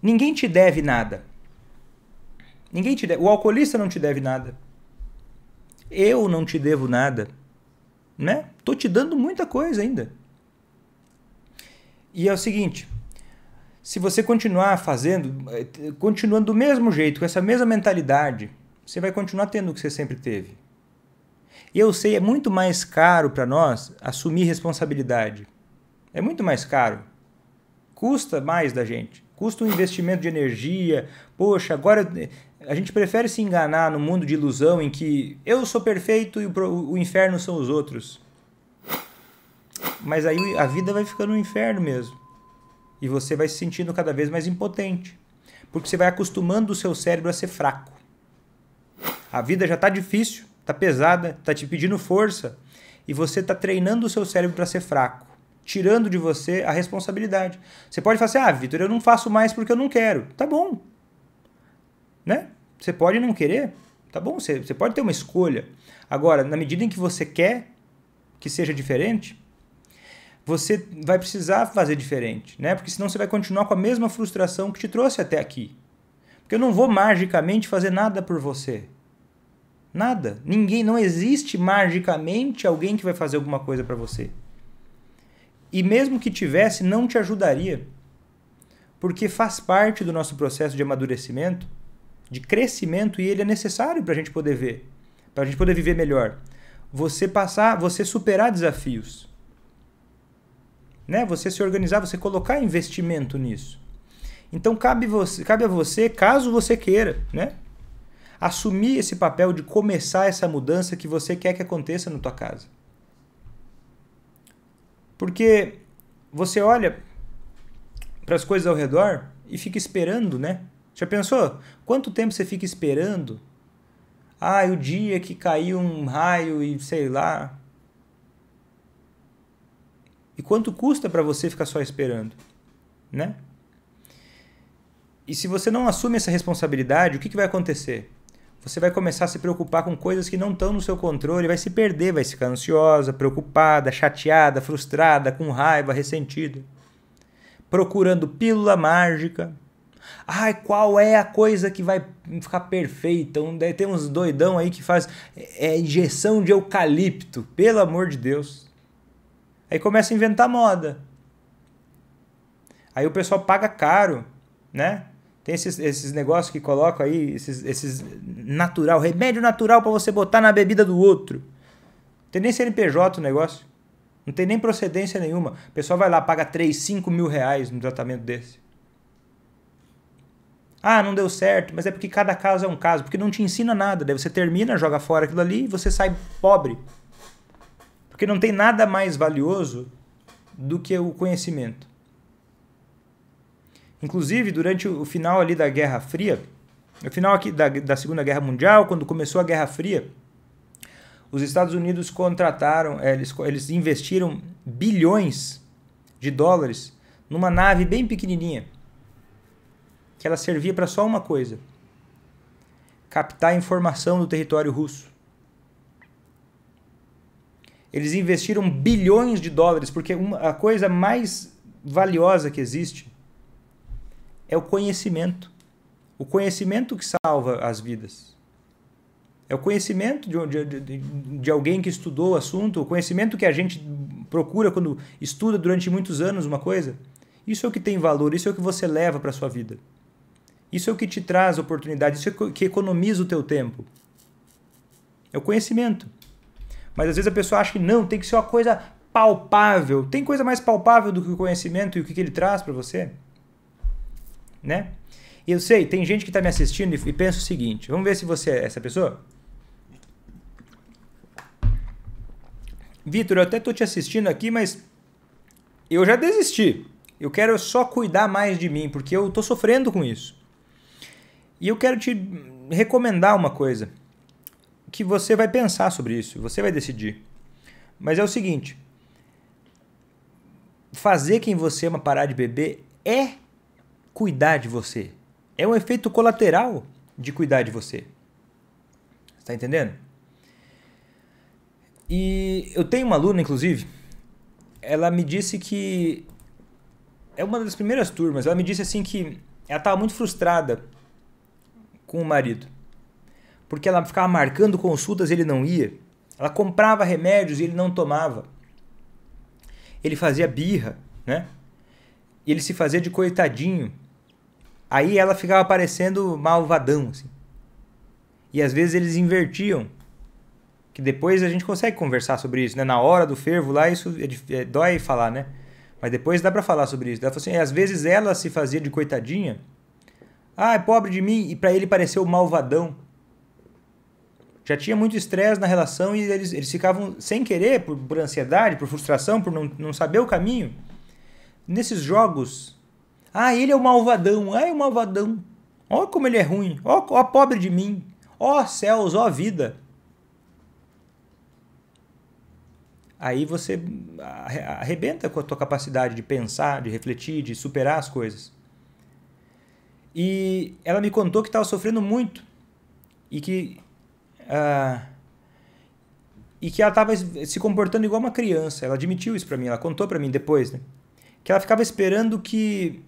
Ninguém te deve nada. Ninguém te deve. O alcoolista não te deve nada. Eu não te devo nada. Né? Tô te dando muita coisa ainda. E é o seguinte, se você continuar continuando do mesmo jeito, com essa mesma mentalidade, você vai continuar tendo o que você sempre teve. E eu sei, é muito mais caro para nós assumir responsabilidade. É muito mais caro. Custa mais da gente. Custa um investimento de energia. Poxa, agora a gente prefere se enganar no mundo de ilusão em que eu sou perfeito e o inferno são os outros. Mas aí a vida vai ficando um inferno mesmo. E você vai se sentindo cada vez mais impotente. Porque você vai acostumando o seu cérebro a ser fraco. A vida já está difícil, está pesada, está te pedindo força. E você está treinando o seu cérebro para ser fraco. Tirando de você a responsabilidade. Você pode falar assim, Vitor, eu não faço mais porque eu não quero. Tá bom. Né? Você pode não querer. Tá bom, você pode ter uma escolha. Agora, na medida em que você quer que seja diferente, você vai precisar fazer diferente, né? Porque senão você vai continuar com a mesma frustração que te trouxe até aqui. Porque eu não vou magicamente fazer nada por você. Nada. Ninguém, não existe magicamente alguém que vai fazer alguma coisa para você. E mesmo que tivesse, não te ajudaria. Porque faz parte do nosso processo de amadurecimento, de crescimento, e ele é necessário para a gente poder ver, para a gente poder viver melhor. Você superar desafios. Né? Você se organizar, você colocar investimento nisso. Então cabe a você, caso você queira, né? Assumir esse papel de começar essa mudança que você quer que aconteça na tua casa. Porque você olha para as coisas ao redor e fica esperando, né? Já pensou? Quanto tempo você fica esperando? O dia que caiu um raio e sei lá. E quanto custa para você ficar só esperando, né? E se você não assume essa responsabilidade, o que vai acontecer? Você vai começar a se preocupar com coisas que não estão no seu controle, vai se perder, vai ficar ansiosa, preocupada, chateada, frustrada, com raiva, ressentida. Procurando pílula mágica. Qual é a coisa que vai ficar perfeita? Tem uns doidão aí que faz injeção de eucalipto, pelo amor de Deus. Aí começa a inventar moda. Aí o pessoal paga caro, né? Tem esses negócios que colocam aí, esses natural, remédio natural para você botar na bebida do outro. Não tem nem CNPJ o negócio. Não tem nem procedência nenhuma. O pessoal vai lá, paga 3, 5 mil reais no tratamento desse. Não deu certo, mas é porque cada caso é um caso, porque não te ensina nada. Daí você termina, joga fora aquilo ali e você sai pobre. Porque não tem nada mais valioso do que o conhecimento. Inclusive, durante o final ali da Guerra Fria, no final aqui da Segunda Guerra Mundial, quando começou a Guerra Fria, os Estados Unidos contrataram, eles investiram bilhões de dólares numa nave bem pequenininha, que ela servia para só uma coisa: captar informação do território russo. Eles investiram bilhões de dólares, porque a coisa mais valiosa que existe é o conhecimento. O conhecimento que salva as vidas. É o conhecimento de alguém que estudou o assunto, o conhecimento que a gente procura quando estuda durante muitos anos uma coisa. Isso é o que tem valor, isso é o que você leva para a sua vida. Isso é o que te traz oportunidade, isso é o que economiza o teu tempo. É o conhecimento. Mas às vezes a pessoa acha que não, tem que ser uma coisa palpável. Tem coisa mais palpável do que o conhecimento e o que ele traz para você? Né? E eu sei, tem gente que está me assistindo e pensa o seguinte: vamos ver se você é essa pessoa? Vitor, eu até estou te assistindo aqui, mas eu já desisti. Eu quero só cuidar mais de mim, porque eu estou sofrendo com isso. E eu quero te recomendar uma coisa, que você vai pensar sobre isso, você vai decidir. Mas é o seguinte: fazer quem você ama parar de beber é cuidar de você. É um efeito colateral de cuidar de você. Está entendendo? E eu tenho uma aluna, inclusive, ela me disse que... é uma das primeiras turmas, ela me disse assim que ela estava muito frustrada com o marido. Porque ela ficava marcando consultas e ele não ia. Ela comprava remédios e ele não tomava. Ele fazia birra, né? Ele se fazia de coitadinho. Aí ela ficava parecendo malvadão, assim. E às vezes eles invertiam. Que depois a gente consegue conversar sobre isso, né? Na hora do fervo lá, isso dói falar, né? Mas depois dá pra falar sobre isso. Ela falou assim, às vezes ela se fazia de coitadinha. Ah, é pobre de mim. E pra ele pareceu malvadão. Já tinha muito estresse na relação e eles ficavam sem querer, por ansiedade, por frustração, por não saber o caminho. Nesses jogos, ele é o malvadão, é o malvadão. Ó como ele é ruim, ó pobre de mim, ó céus, ó vida. Aí você arrebenta com a tua capacidade de pensar, de refletir, de superar as coisas. E ela me contou que estava sofrendo muito e que ela estava se comportando igual uma criança. Ela admitiu isso para mim, ela contou para mim depois, né? Que ela ficava esperando que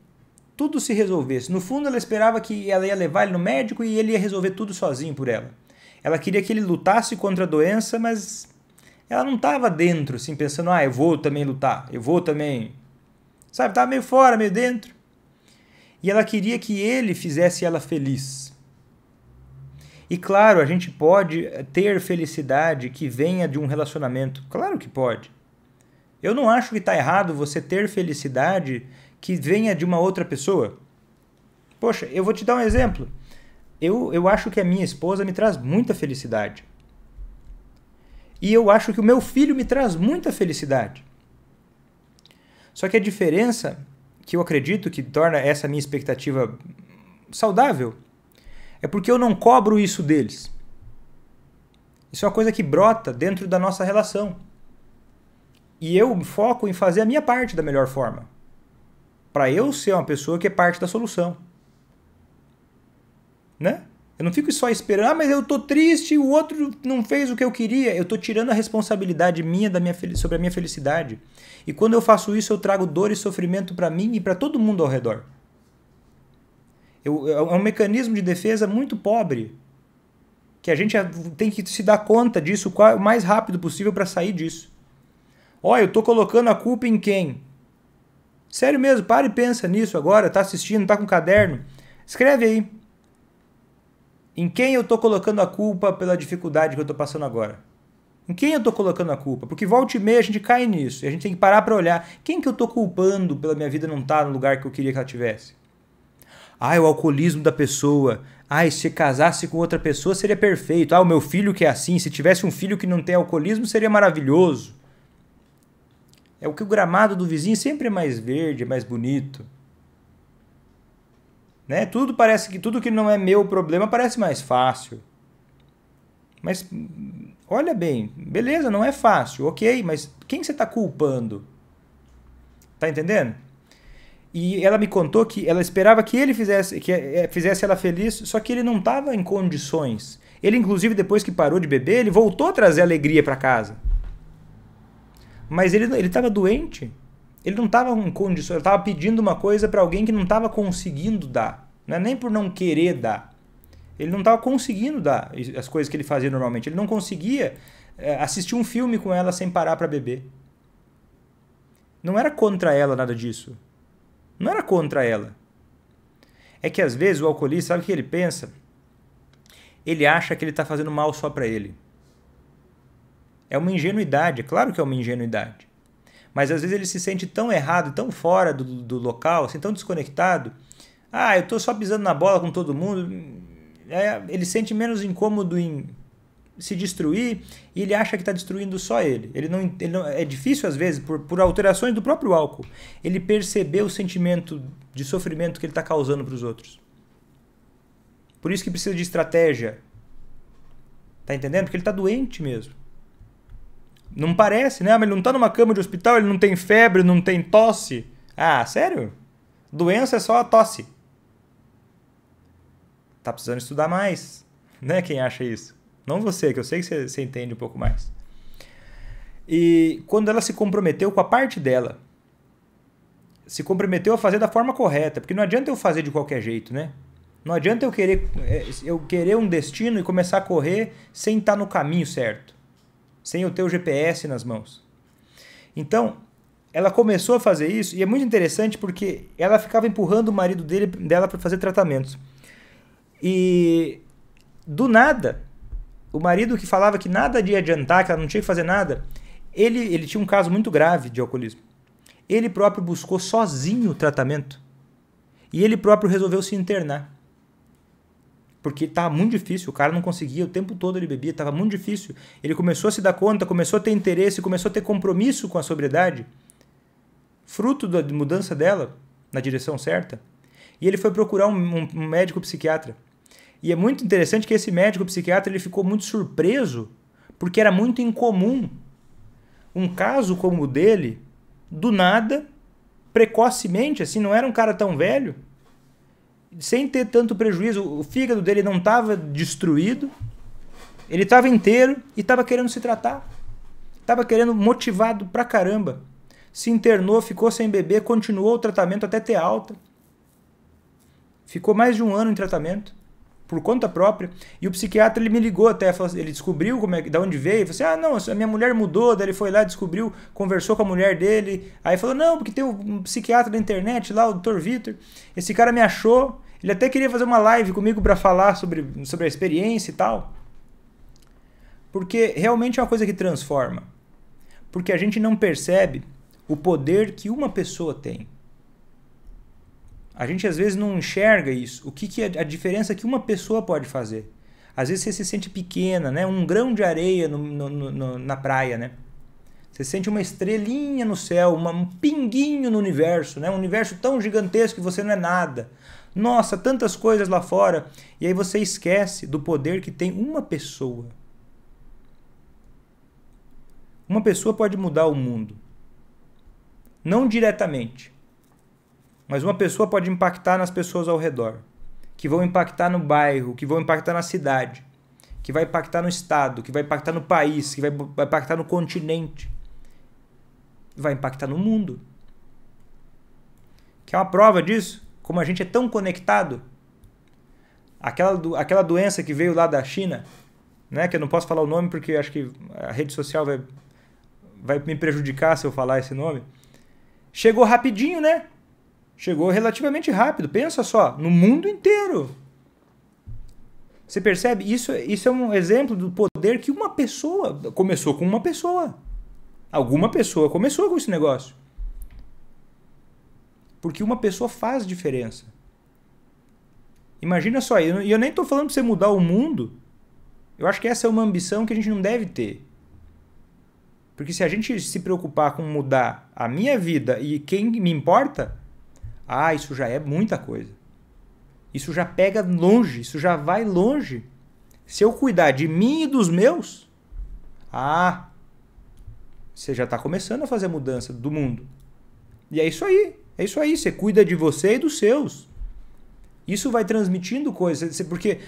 tudo se resolvesse. No fundo, ela esperava que ela ia levar ele no médico e ele ia resolver tudo sozinho por ela. Ela queria que ele lutasse contra a doença, mas ela não estava dentro, assim, pensando, eu vou também lutar, eu vou também... Sabe, estava meio fora, meio dentro. E ela queria que ele fizesse ela feliz. E claro, a gente pode ter felicidade que venha de um relacionamento. Claro que pode. Eu não acho que está errado você ter felicidade que venha de uma outra pessoa. Poxa, eu vou te dar um exemplo. Eu acho que a minha esposa me traz muita felicidade. E eu acho que o meu filho me traz muita felicidade. Só que a diferença, que eu acredito que torna essa minha expectativa saudável, é porque eu não cobro isso deles. Isso é uma coisa que brota dentro da nossa relação. E eu foco em fazer a minha parte da melhor forma. Para eu ser uma pessoa que é parte da solução. Né? Eu não fico só esperando, mas eu tô triste, o outro não fez o que eu queria. Eu tô tirando a responsabilidade minha sobre a minha felicidade. E quando eu faço isso, eu trago dor e sofrimento para mim e para todo mundo ao redor. É um mecanismo de defesa muito pobre. Que a gente tem que se dar conta disso o mais rápido possível para sair disso. Eu tô colocando a culpa em quem? Sério mesmo, para e pensa nisso agora, tá assistindo, tá com um caderno. Escreve aí. Em quem eu tô colocando a culpa pela dificuldade que eu tô passando agora? Em quem eu tô colocando a culpa? Porque volta e meia a gente cai nisso. E a gente tem que parar para olhar. Quem que eu tô culpando pela minha vida não estar no lugar que eu queria que ela tivesse? O alcoolismo da pessoa. Se casasse com outra pessoa seria perfeito. O meu filho que é assim. Se tivesse um filho que não tem alcoolismo seria maravilhoso. É o que o gramado do vizinho sempre é mais verde, é mais bonito. Né? Tudo que não é meu problema parece mais fácil. Mas olha bem, beleza, não é fácil, ok, mas quem você está culpando? Tá entendendo? E ela me contou que ela esperava que ele fizesse ela feliz, só que ele não estava em condições. Ele, inclusive, depois que parou de beber, ele voltou a trazer alegria para casa. Mas ele estava doente. Ele não estava em condições. Ele estava pedindo uma coisa para alguém que não estava conseguindo dar. Não é nem por não querer dar. Ele não estava conseguindo dar as coisas que ele fazia normalmente. Ele não conseguia assistir um filme com ela sem parar para beber. Não era contra ela nada disso. Não era contra ela. É que às vezes o alcoolista, sabe o que ele pensa? Ele acha que ele está fazendo mal só para ele. É uma ingenuidade, é claro que é uma ingenuidade. Mas às vezes ele se sente tão errado, tão fora do local, assim, tão desconectado. Eu estou só pisando na bola com todo mundo. Ele sente menos incômodo em se destruir e ele acha que está destruindo só ele. Ele não, é difícil, às vezes, por alterações do próprio álcool, ele perceber o sentimento de sofrimento que ele está causando para os outros. Por isso que precisa de estratégia. Tá entendendo? Porque ele está doente mesmo. Não parece, né? Mas ele não está numa cama de hospital, ele não tem febre, não tem tosse. Sério? Doença é só a tosse. Tá precisando estudar mais, né? Quem acha isso? Não você, que eu sei que você entende um pouco mais. E quando ela se comprometeu com a parte dela, se comprometeu a fazer da forma correta, porque não adianta eu fazer de qualquer jeito, né? Não adianta eu querer um destino e começar a correr sem estar no caminho certo, sem eu ter o GPS nas mãos. Então, ela começou a fazer isso, e é muito interessante porque ela ficava empurrando o marido dela para fazer tratamentos. E do nada, o marido que falava que nada ia adiantar, que ela não tinha que fazer nada, ele tinha um caso muito grave de alcoolismo. Ele próprio buscou sozinho o tratamento. E ele próprio resolveu se internar. Porque estava muito difícil, o cara não conseguia, o tempo todo ele bebia, estava muito difícil. Ele começou a se dar conta, começou a ter interesse, começou a ter compromisso com a sobriedade, fruto da mudança dela na direção certa. E ele foi procurar um médico psiquiatra. E é muito interessante que esse médico psiquiatra ele ficou muito surpreso, porque era muito incomum um caso como o dele, do nada, precocemente, assim, não era um cara tão velho, sem ter tanto prejuízo, o fígado dele não estava destruído, ele estava inteiro e estava querendo se tratar, estava querendo, motivado pra caramba, se internou, ficou sem beber, continuou o tratamento até ter alta, ficou mais de 1 ano em tratamento, por conta própria, e o psiquiatra ele me ligou até, ele descobriu de onde veio, falou assim, não, a minha mulher mudou, daí ele foi lá, descobriu, conversou com a mulher dele, aí falou, não, porque tem um psiquiatra na internet lá, o Dr. Vitor, esse cara me achou, ele até queria fazer uma live comigo para falar sobre a experiência e tal, porque realmente é uma coisa que transforma, porque a gente não percebe o poder que uma pessoa tem. A gente às vezes não enxerga isso. O que é a diferença que uma pessoa pode fazer? Às vezes você se sente pequena, né? Um grão de areia na praia, né? Você sente uma estrelinha no céu, um pinguinho no universo, né? Um universo tão gigantesco que você não é nada. Nossa, tantas coisas lá fora. E aí você esquece do poder que tem uma pessoa. Uma pessoa pode mudar o mundo. Não diretamente. Mas uma pessoa pode impactar nas pessoas ao redor, que vão impactar no bairro, que vão impactar na cidade, que vai impactar no estado, que vai impactar no país, que vai impactar no continente, vai impactar no mundo. Quer uma prova disso? Como a gente é tão conectado? Aquela doença que veio lá da China, né, que eu não posso falar o nome porque acho que a rede social vai me prejudicar se eu falar esse nome. Chegou rapidinho, né? Chegou relativamente rápido. Pensa só, no mundo inteiro. Você percebe? Isso é um exemplo do poder que uma pessoa começou com uma pessoa. Alguma pessoa começou com esse negócio. Porque uma pessoa faz diferença. Imagina só, e eu nem estou falando para você mudar o mundo. Eu acho que essa é uma ambição que a gente não deve ter. Porque se a gente se preocupar com mudar a minha vida e quem me importa, isso já é muita coisa. Isso já pega longe, isso já vai longe. Se eu cuidar de mim e dos meus, você já está começando a fazer a mudança do mundo. E é isso aí, você cuida de você e dos seus. Isso vai transmitindo coisas, porque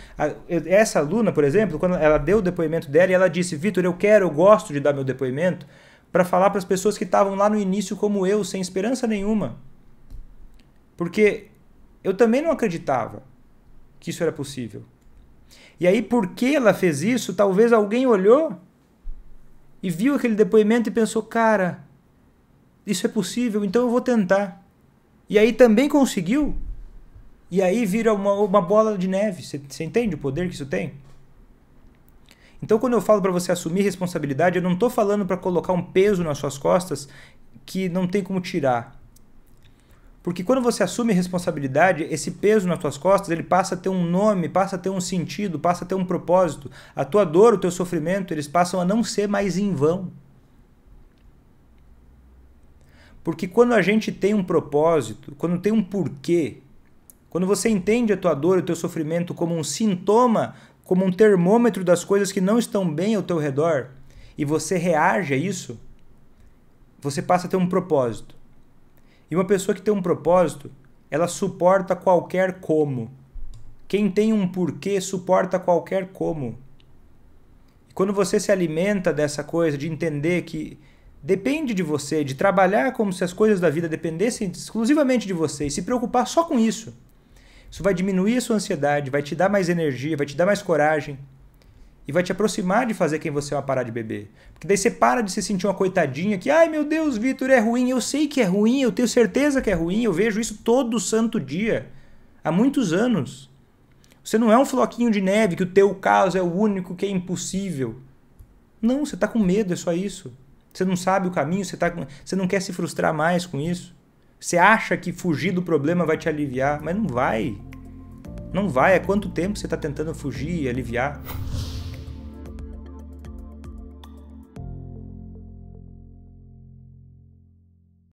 essa aluna, por exemplo, quando ela deu o depoimento dela, ela disse, Vitor, eu gosto de dar meu depoimento para falar para as pessoas que estavam lá no início como eu, sem esperança nenhuma. Porque eu também não acreditava que isso era possível. E aí, porque ela fez isso, talvez alguém olhou e viu aquele depoimento e pensou, cara, isso é possível, então eu vou tentar. E aí também conseguiu. E aí vira uma bola de neve. Você entende o poder que isso tem? Então, quando eu falo para você assumir responsabilidade, eu não estou falando para colocar um peso nas suas costas que não tem como tirar. Porque quando você assume responsabilidade, esse peso nas tuas costas, ele passa a ter um nome, passa a ter um sentido, passa a ter um propósito. A tua dor, o teu sofrimento, eles passam a não ser mais em vão. Porque quando a gente tem um propósito, quando tem um porquê, quando você entende a tua dor e o teu sofrimento como um sintoma, como um termômetro das coisas que não estão bem ao teu redor, e você reage a isso, você passa a ter um propósito. E uma pessoa que tem um propósito, ela suporta qualquer como. Quem tem um porquê suporta qualquer como. E quando você se alimenta dessa coisa de entender que depende de você, de trabalhar como se as coisas da vida dependessem exclusivamente de você e se preocupar só com isso. Isso vai diminuir a sua ansiedade, vai te dar mais energia, vai te dar mais coragem e vai te aproximar de fazer quem você é parar de beber. Porque daí você para de se sentir uma coitadinha que, ai meu Deus, Vitor, é ruim. Eu sei que é ruim, eu tenho certeza que é ruim, eu vejo isso todo santo dia, há muitos anos. Você não é um floquinho de neve que o teu caso é o único que é impossível. Não, você está com medo, é só isso. Você não sabe o caminho, você não quer se frustrar mais com isso. Você acha que fugir do problema vai te aliviar, mas não vai. Não vai. Há quanto tempo você está tentando fugir e aliviar?